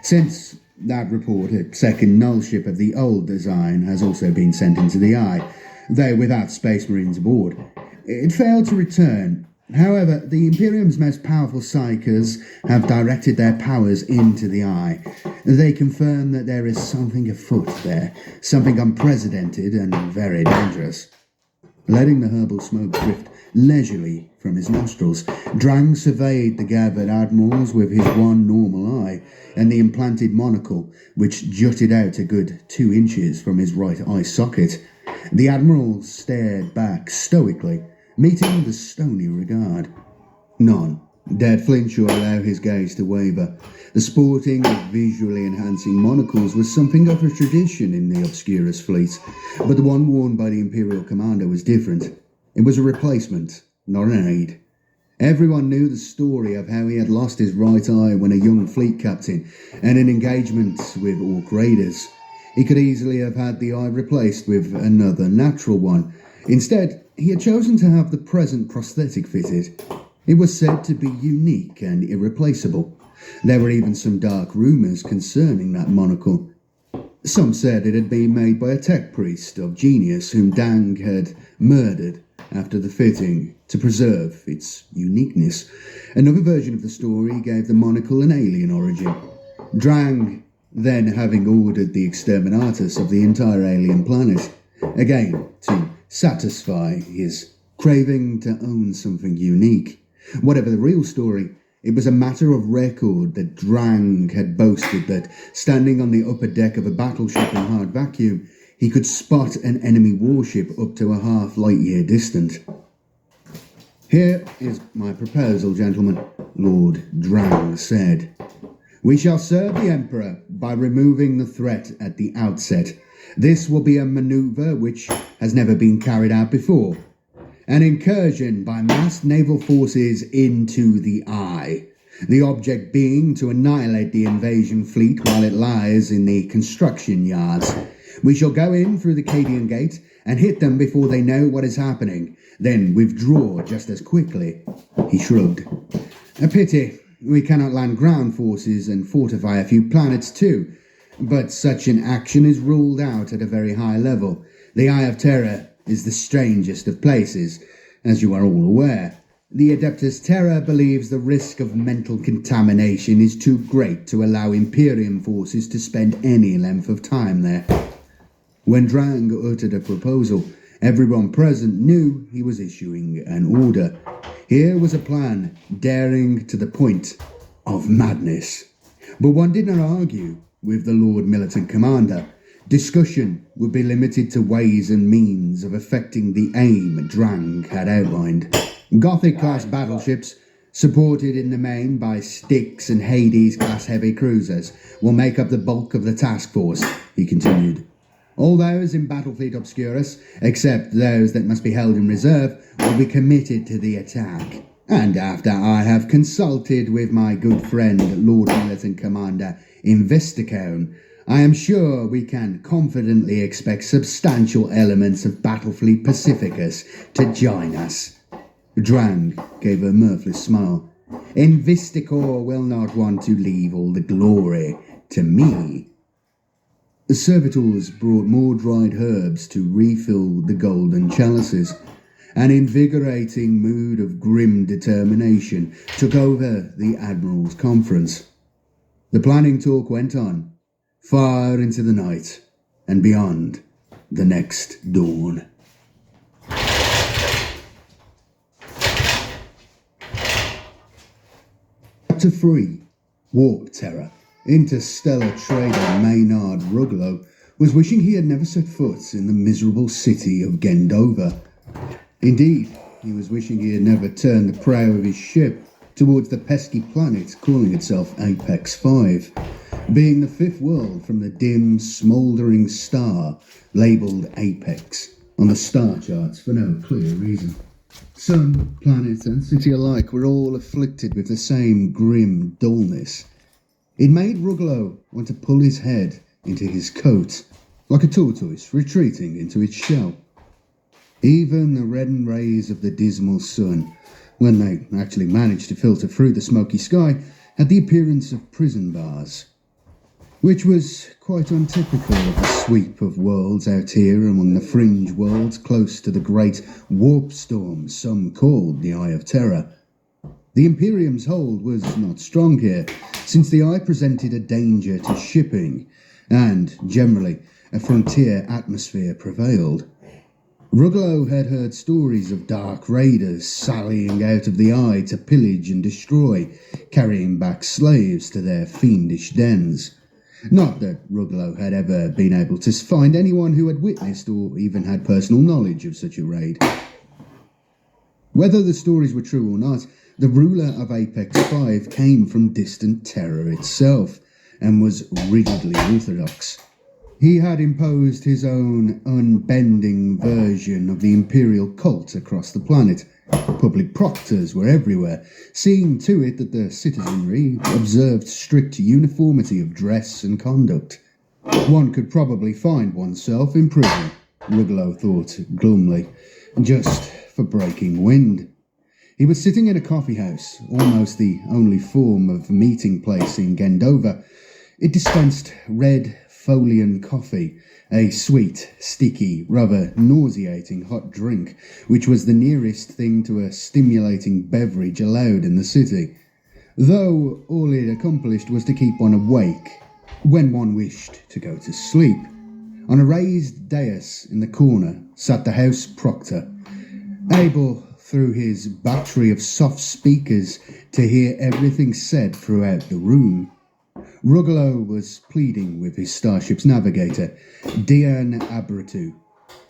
Since that report, a second null ship of the old design has also been sent into the Eye, though without Space Marines aboard. It failed to return. However, the Imperium's most powerful psychers have directed their powers into the Eye. They confirm that there is something afoot there, something unprecedented and very dangerous. Letting the herbal smoke drift leisurely from his nostrils, Drang surveyed the gathered admirals with his one normal eye and the implanted monocle, which jutted out a good 2 inches from his right eye socket. The admirals stared back stoically, meeting the stony regard. None dared flinch or allow his gaze to waver. The sporting of visually enhancing monocles was something of a tradition in the Obscurus fleet, but the one worn by the Imperial commander was different. It was a replacement, not an aid. Everyone knew the story of how he had lost his right eye when a young fleet captain and an engagement with Orc raiders. He could easily have had the eye replaced with another natural one. Instead, he had chosen to have the present prosthetic fitted. It was said to be unique and irreplaceable. There were even some dark rumours concerning that monocle. Some said it had been made by a tech priest of genius whom Dang had murdered after the fitting to preserve its uniqueness. Another version of the story gave the monocle an alien origin. Drang then having ordered the exterminatus of the entire alien planet, again to satisfy his craving to own something unique. Whatever the real story, it was a matter of record that Drang had boasted that, standing on the upper deck of a battleship in hard vacuum, he could spot an enemy warship up to a half light year distant. Here is my proposal, gentlemen, Lord Drang said. We shall serve the Emperor by removing the threat at the outset. This will be a maneuver which has never been carried out before. An incursion by massed naval forces into the Eye. The object being to annihilate the invasion fleet while it lies in the construction yards. We shall go in through the Cadian Gate and hit them before they know what is happening, then withdraw just as quickly. He shrugged. A pity. We cannot land ground forces and fortify a few planets too. But such an action is ruled out at a very high level. The Eye of Terror is the strangest of places, as you are all aware. The Adeptus Terra believes the risk of mental contamination is too great to allow Imperium forces to spend any length of time there. When Drang uttered a proposal, everyone present knew he was issuing an order. Here was a plan, daring to the point of madness. But one did not argue with the Lord Militant Commander. Discussion would be limited to ways and means of effecting the aim Drang had outlined. Gothic-class battleships, supported in the main by Styx and Hades-class heavy cruisers, will make up the bulk of the task force, he continued. All those in Battlefleet Obscurus, except those that must be held in reserve, will be committed to the attack. And after I have consulted with my good friend, Lord Militant Commander Investicone, I am sure we can confidently expect substantial elements of Battlefleet Pacificus to join us. Drang gave a mirthless smile. Investicor will not want to leave all the glory to me. The servitors brought more dried herbs to refill the golden chalices. An invigorating mood of grim determination took over the Admiral's conference. The planning talk went on, far into the night and beyond the next dawn. Chapter 3. Warp Terror. Interstellar trader Maynard Ruglow was wishing he had never set foot in the miserable city of Gendova. Indeed, he was wishing he had never turned the prow of his ship towards the pesky planet calling itself Apex 5, being the fifth world from the dim, smouldering star labelled Apex on the star charts for no clear reason. Sun, planet, and city alike were all afflicted with the same grim dullness. It made Ruglow want to pull his head into his coat, like a tortoise retreating into its shell. Even the reddened rays of the dismal sun, when they actually managed to filter through the smoky sky, had the appearance of prison bars, which was quite untypical of the sweep of worlds out here among the fringe worlds close to the great warp storm some called the Eye of Terror. The Imperium's hold was not strong here, since the Eye presented a danger to shipping, and, generally, a frontier atmosphere prevailed. Ruglow had heard stories of dark raiders sallying out of the Eye to pillage and destroy, carrying back slaves to their fiendish dens. Not that Ruglow had ever been able to find anyone who had witnessed or even had personal knowledge of such a raid. Whether the stories were true or not, the ruler of Apex 5 came from distant Terror itself, and was rigidly orthodox. He had imposed his own unbending version of the imperial cult across the planet. Public proctors were everywhere, seeing to it that the citizenry observed strict uniformity of dress and conduct. One could probably find oneself in prison, Ruglow thought glumly, just for breaking wind. He was sitting in a coffee house, almost the only form of meeting place in Gendova. It dispensed red Folian coffee, a sweet, sticky, rather nauseating hot drink, which was the nearest thing to a stimulating beverage allowed in the city, though all it accomplished was to keep one awake when one wished to go to sleep. On a raised dais in the corner sat the house proctor, able through his battery of soft speakers to hear everything said throughout the room. Ruglow was pleading with his starship's navigator, Dian Abratu.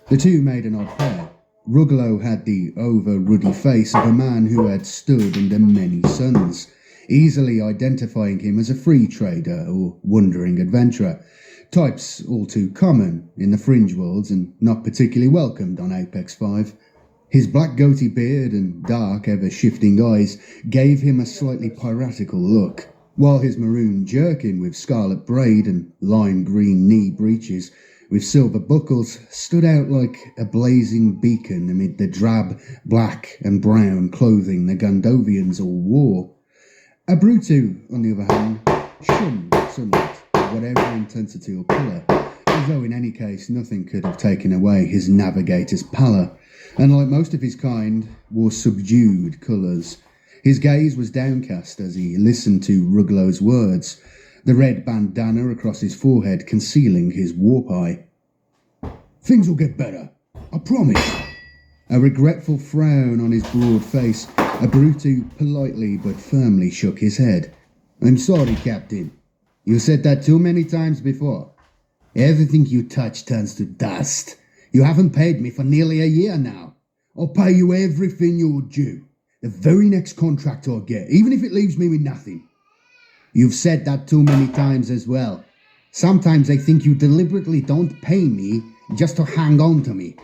The two made an odd pair. Ruglow had the over-ruddy face of a man who had stood under many suns, easily identifying him as a free trader or wandering adventurer, types all too common in the fringe worlds and not particularly welcomed on Apex 5. His black goatee beard and dark, ever-shifting eyes gave him a slightly piratical look, while his maroon jerkin with scarlet braid and lime green knee breeches with silver buckles stood out like a blazing beacon amid the drab, black and brown clothing the Gondovians all wore. Abratu, on the other hand, shunned sunlight of whatever intensity or colour, although in any case nothing could have taken away his navigator's pallor. and like most of his kind, wore subdued colours. His gaze was downcast as he listened to Ruglow's words, the red bandana across his forehead concealing his warp eye. Things will get better, I promise. A regretful frown on his broad face, Abruzzo politely but firmly shook his head. I'm sorry, Captain. You said that too many times before. Everything you touch turns to dust. You haven't paid me for nearly a year now. I'll pay you everything you're due. The very next contract I get, even if it leaves me with nothing. You've said that too many times as well. Sometimes I think you deliberately don't pay me just to hang on to me.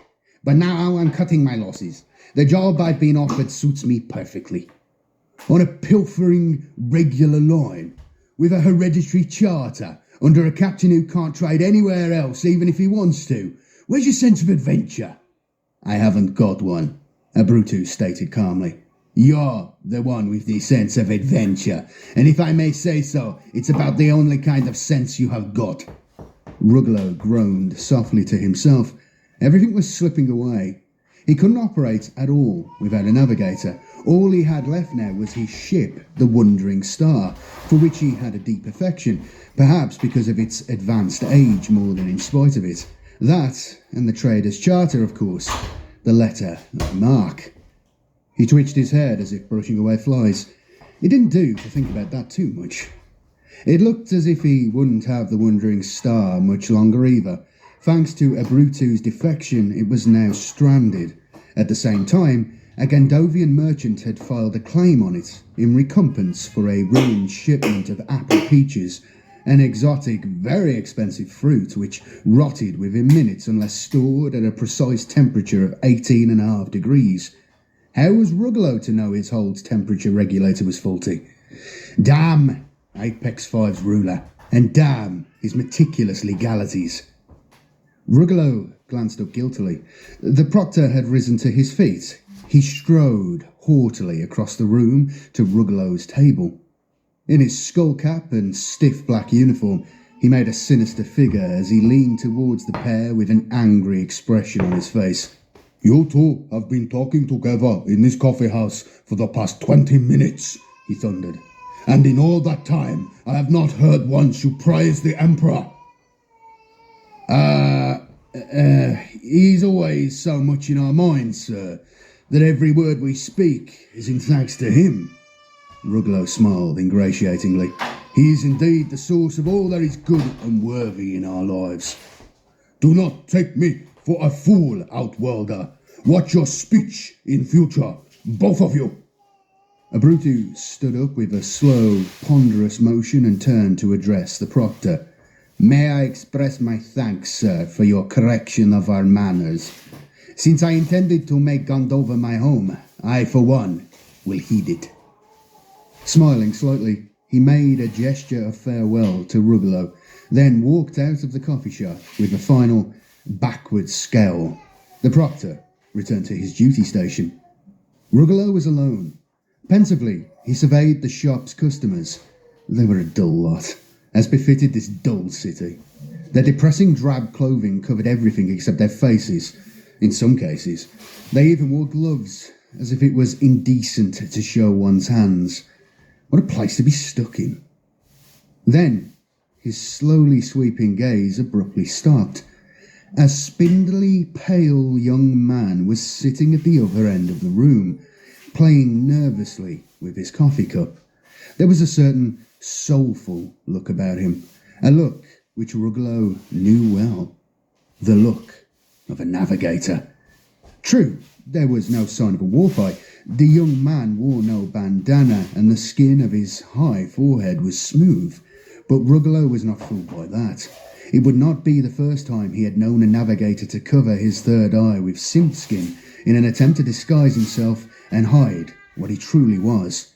But now I'm cutting my losses. The job I've been offered suits me perfectly. On a pilfering, regular line, with a hereditary charter, under a captain who can't trade anywhere else even if he wants to. Where's your sense of adventure? I haven't got one, Abruzzo stated calmly. You're the one with the sense of adventure, and if I may say so, it's about the only kind of sense you have got. Ruglow groaned softly to himself. Everything was slipping away. He couldn't operate at all without a navigator. All he had left now was his ship, the Wandering Star, for which he had a deep affection, perhaps because of its advanced age more than in spite of it. That, and the trader's charter, of course. The letter of marque. He twitched his head as if brushing away flies. It didn't do to think about that too much. It looked as if he wouldn't have the Wandering Star much longer either. Thanks to Abruzzo's defection, it was now stranded. At the same time, a Gandovian merchant had filed a claim on it in recompense for a ruined shipment of apple peaches, an exotic, very expensive fruit which rotted within minutes unless stored at a precise temperature of 18.5 degrees. How was Ruglow to know his hold's temperature regulator was faulty? Damn Apex 5's ruler, and damn his meticulous legalities. Ruglow glanced up guiltily. The proctor had risen to his feet. He strode haughtily across the room to Ruglow's table. In his skull cap and stiff black uniform, he made a sinister figure as he leaned towards the pair with an angry expression on his face. You two have been talking together in this coffee house for the past 20 minutes, he thundered. And in all that time, I have not heard once you praise the Emperor. He's always so much in our minds, sir, that every word we speak is in thanks to him. Ruglow smiled ingratiatingly. He is indeed the source of all that is good and worthy in our lives. Do not take me for a fool, outworlder. Watch your speech in future, both of you. Abruzzo stood up with a slow, ponderous motion and turned to address the proctor. May I express my thanks, sir, for your correction of our manners. Since I intended to make Gondova my home, I, for one, will heed it. Smiling slightly, he made a gesture of farewell to Ruglow, then walked out of the coffee shop with a final backward scowl. The proctor returned to his duty station. Ruglow was alone. Pensively, he surveyed the shop's customers. They were a dull lot, as befitted this dull city. Their depressing drab clothing covered everything except their faces. In some cases, they even wore gloves, as if it was indecent to show one's hands. What a place to be stuck in. Then, his slowly sweeping gaze abruptly stopped. A spindly, pale young man was sitting at the other end of the room, playing nervously with his coffee cup. There was a certain soulful look about him, a look which Ruglow knew well. The look of a navigator. True, there was no sign of a warp eye. The young man wore no bandana, and the skin of his high forehead was smooth. But Ruglow was not fooled by that. It would not be the first time he had known a navigator to cover his third eye with simp skin in an attempt to disguise himself and hide what he truly was.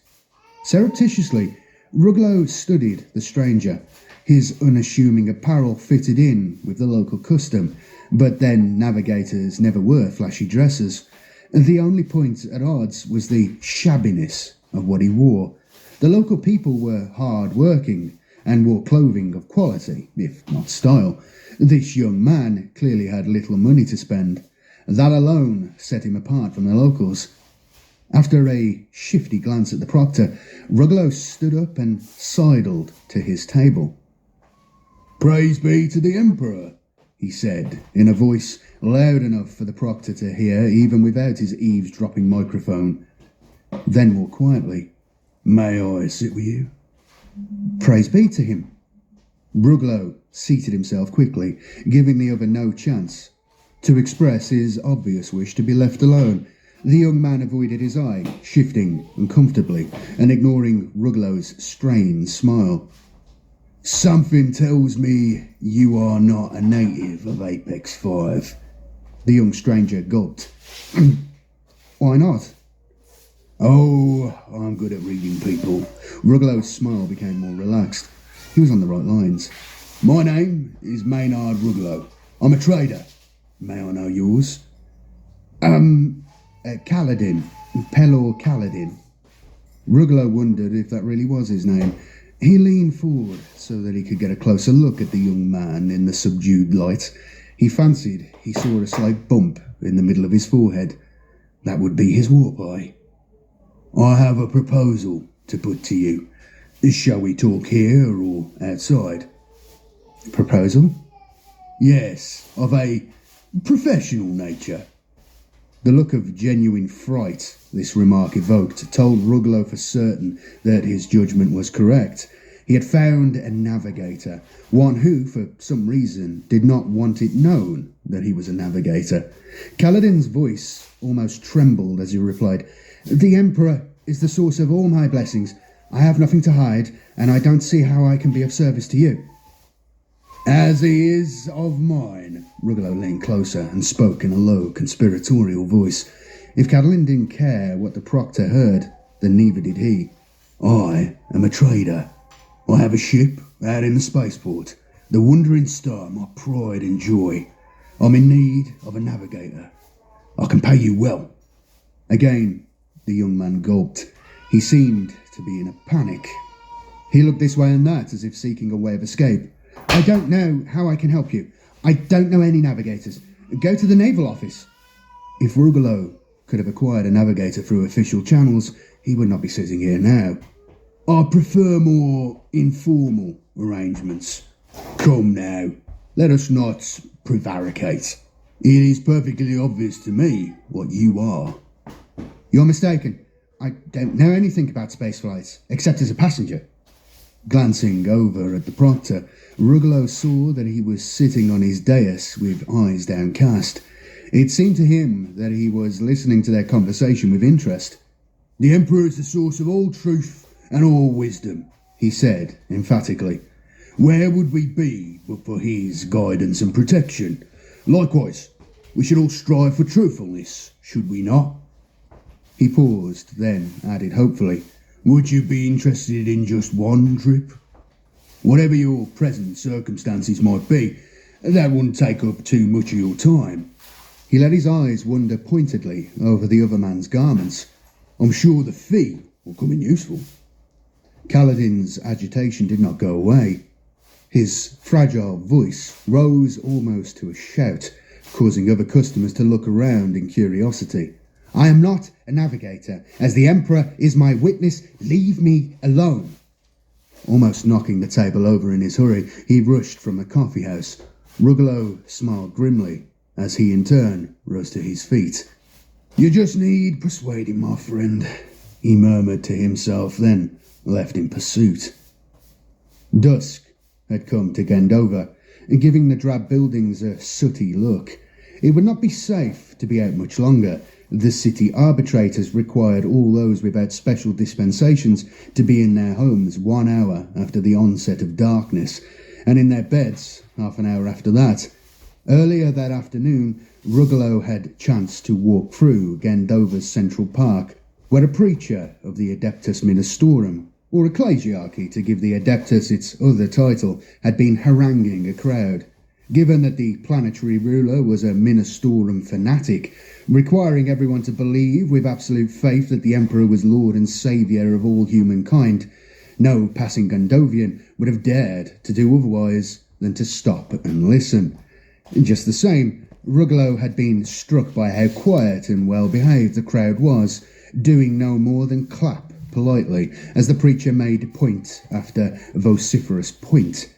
Surreptitiously, Ruglow studied the stranger. His unassuming apparel fitted in with the local custom, but then navigators never were flashy dressers. The only point at odds was the shabbiness of what he wore. The local people were hard-working and wore clothing of quality, if not style. This young man clearly had little money to spend. That alone set him apart from the locals. After a shifty glance at the proctor, Ruggalo stood up and sidled to his table. "Praise be to the Emperor," he said, in a voice loud enough for the proctor to hear even without his eavesdropping microphone. Then more quietly, "May I sit with you?" "Praise be to him." Ruggalo seated himself quickly, giving the other no chance to express his obvious wish to be left alone. The young man avoided his eye, shifting uncomfortably and ignoring Ruggalo's strained smile. "Something tells me you are not a native of Apex 5. The young stranger gulped. "Why not?" "Oh, I'm good at reading people." Ruggalo's smile became more relaxed. He was on the right lines. "My name is Maynard Ruggalo. I'm a trader. May I know yours?" Kaladin. Pelor Kaladin. Ruggalo wondered if that really was his name. He leaned forward so that he could get a closer look at the young man in the subdued light. He fancied he saw a slight bump in the middle of his forehead. That would be his warp eye. "I have a proposal to put to you. Shall we talk here or outside?" "Proposal?" "Yes, of a professional nature." The look of genuine fright this remark evoked told Ruggalo for certain that his judgment was correct. He had found a navigator, one who, for some reason, did not want it known that he was a navigator. Kaladin's voice almost trembled as he replied, "The Emperor is the source of all my blessings. I have nothing to hide, and I don't see how I can be of service to you." "As he is of mine." Ruggalo leaned closer and spoke in a low, conspiratorial voice. If Catalin didn't care what the proctor heard, then neither did he. "I am a trader. I have a ship out in the spaceport, the Wandering Star, my pride and joy. I'm in need of a navigator. I can pay you well." Again, the young man gulped. He seemed to be in a panic. He looked this way and that, as if seeking a way of escape. "I don't know how I can help you. I don't know any navigators. Go to the naval office." If Ruggalo could have acquired a navigator through official channels, he would not be sitting here now. "I prefer more informal arrangements. Come now, let us not prevaricate. It is perfectly obvious to me what you are." "You're mistaken. I don't know anything about space flights, except as a passenger." Glancing over at the proctor, Ruggalo saw that he was sitting on his dais with eyes downcast. It seemed to him that he was listening to their conversation with interest. "The Emperor is the source of all truth and all wisdom," he said emphatically. "Where would we be but for his guidance and protection? Likewise, we should all strive for truthfulness, should we not?" He paused, then added hopefully, "Would you be interested in just one trip? Whatever your present circumstances might be, that wouldn't take up too much of your time." He let his eyes wander pointedly over the other man's garments. "I'm sure the fee will come in useful." Kaladin's agitation did not go away. His fragile voice rose almost to a shout, causing other customers to look around in curiosity. "I am not a navigator. As the Emperor is my witness, leave me alone." Almost knocking the table over in his hurry, he rushed from the coffee house. Ruggalo smiled grimly as he in turn rose to his feet. "You just need persuading, my friend," he murmured to himself, then left in pursuit. Dusk had come to Gandova, giving the drab buildings a sooty look. It would not be safe to be out much longer. The city arbitrators required all those without special dispensations to be in their homes 1 hour after the onset of darkness, and in their beds half an hour after that. Earlier that afternoon, Ruggalo had chanced to walk through Gandover's Central Park, where a preacher of the Adeptus Ministorum, or Ecclesiarchy to give the Adeptus its other title, had been haranguing a crowd. Given that the planetary ruler was a Ministorum fanatic, requiring everyone to believe with absolute faith that the Emperor was Lord and Saviour of all humankind, no passing Gandovian would have dared to do otherwise than to stop and listen. Just the same, Ruggalo had been struck by how quiet and well-behaved the crowd was, doing no more than clap politely as the preacher made point after vociferous point.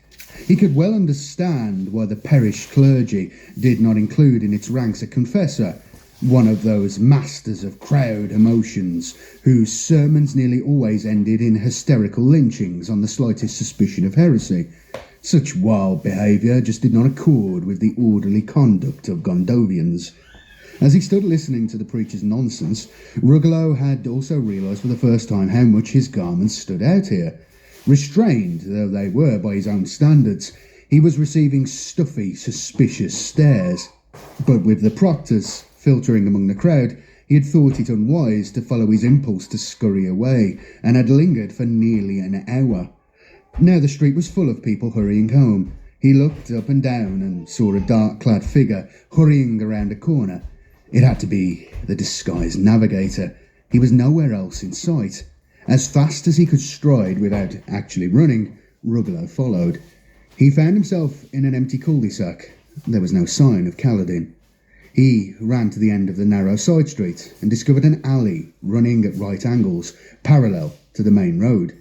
He could well understand why the parish clergy did not include in its ranks a confessor, one of those masters of crowd emotions whose sermons nearly always ended in hysterical lynchings on the slightest suspicion of heresy. Such wild behaviour just did not accord with the orderly conduct of Gondovians. As he stood listening to the preacher's nonsense, Ruggalo had also realised for the first time how much his garments stood out here. Restrained though they were by his own standards, he was receiving stuffy, suspicious stares. But with the proctors filtering among the crowd, he had thought it unwise to follow his impulse to scurry away, and had lingered for nearly an hour. Now the street was full of people hurrying home. He looked up and down and saw a dark-clad figure hurrying around a corner. It had to be the disguised navigator. He was nowhere else in sight. As fast as he could stride without actually running, Ruggalo followed. He found himself in an empty cul-de-sac. There was no sign of Kaladin. He ran to the end of the narrow side street and discovered an alley running at right angles, parallel to the main road.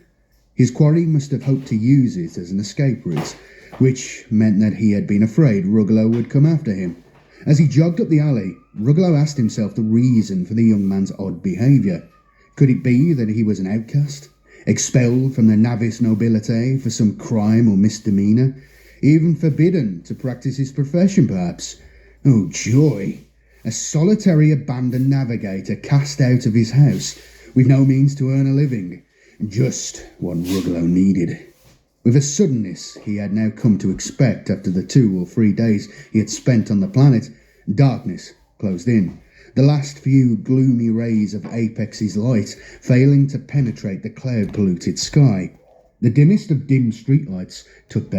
His quarry must have hoped to use it as an escape route, which meant that he had been afraid Ruggalo would come after him. As he jogged up the alley, Ruggalo asked himself the reason for the young man's odd behaviour. Could it be that he was an outcast, expelled from the Navis nobility for some crime or misdemeanour, even forbidden to practice his profession perhaps? Oh joy! A solitary abandoned navigator cast out of his house, with no means to earn a living. Just what Ruggalo needed. With a suddenness he had now come to expect after the 2 or 3 days he had spent on the planet, darkness closed in, the last few gloomy rays of Apex's light failing to penetrate the cloud-polluted sky. The dimmest of dim streetlights took their